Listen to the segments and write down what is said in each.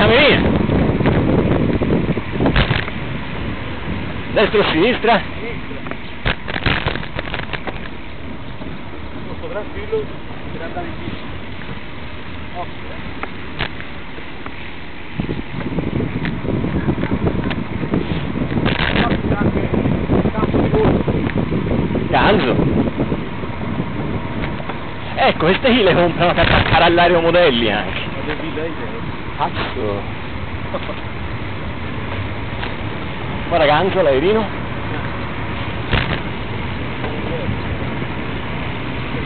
telecamerine. Destra o sinistra? Molto tranquillo per andare in bici. Ganzo. Ecco, queste qui le comprano per attaccare all'aeromodelli anche. Cazzo. Guarda Ganzo, l'aerino.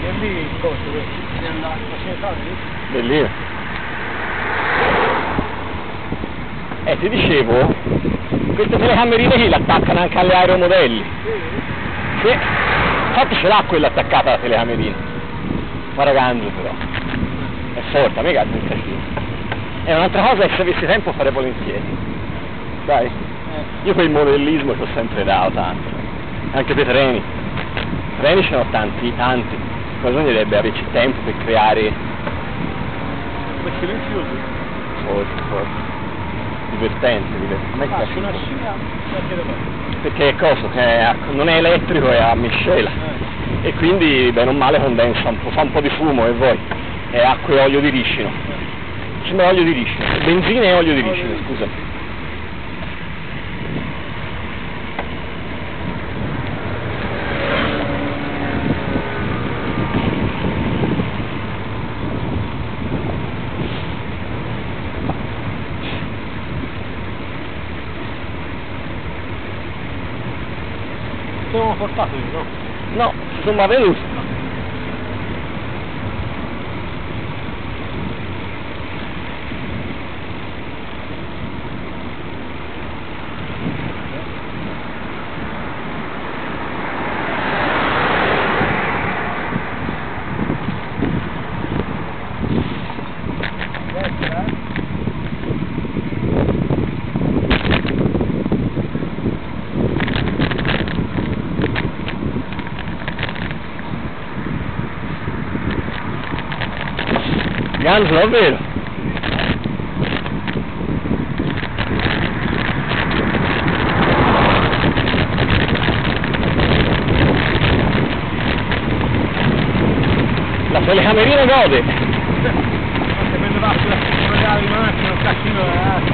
E lì il costo, devi andare a facilitare lì? Bellino. Ti dicevo, queste telecamerine qui le attaccano anche agli aeromodelli. Sì. Infatti ce l'ha quella attaccata alla telecamerina. Guarda Ganzo però. È forte, a me cazzo mi piace. E un'altra cosa è che se avessi tempo farei volentieri. Dai. Io quel modellismo ci ho sempre dato tanto. Anche per treni. Treni ce ne ho tanti. Ma bisognerebbe averci tempo per creare. Ma silenzioso. Forse. Divertente. A me piace. Una scia perché è cosa? Che non è elettrico, è a miscela. E quindi bene o male condensa un po', fa un po' di fumo e voi. È acqua e olio di ricino. Sembra olio di ricino. Benzina e olio di ricino, scusa. Siamo portati, no? No, sono venuti. Ganzo, davvero? La telecamerina gode! Anche per levarsi la di macchina, un cacchino ragazzi.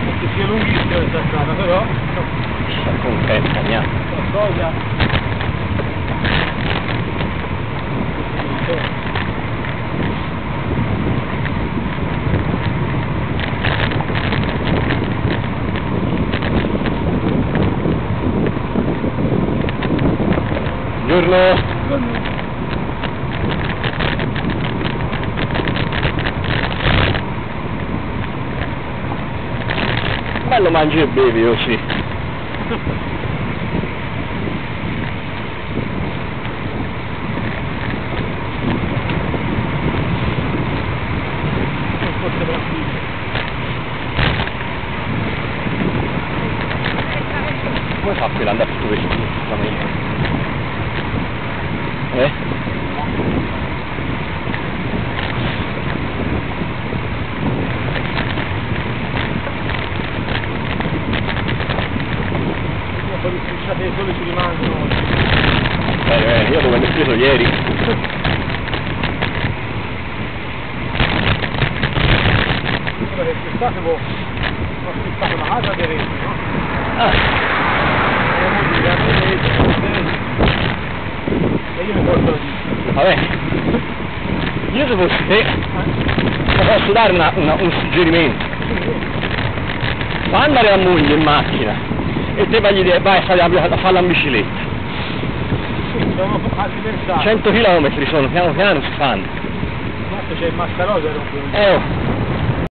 Non che sia lunghissima questa strada, però. Sta contenta, mia. Qualcosa. Buongiorno. Bello mangi e bevi, io sì. Come fa per andare tutto questo? Un po' di strisciate di sole ci rimangono. Io dove mi ho preso ieri. Perché quest'estate ho acquistato una casa di rete, no? E io mi porto la vita. Vabbè, io se fossi te, ti posso dare un suggerimento. Va andare a moglie in macchina e te vai a farla in bicicletta. Sì, sono a diversare. 100 km sono, piano piano si fanno. C'è il Mascarosa, era un po'.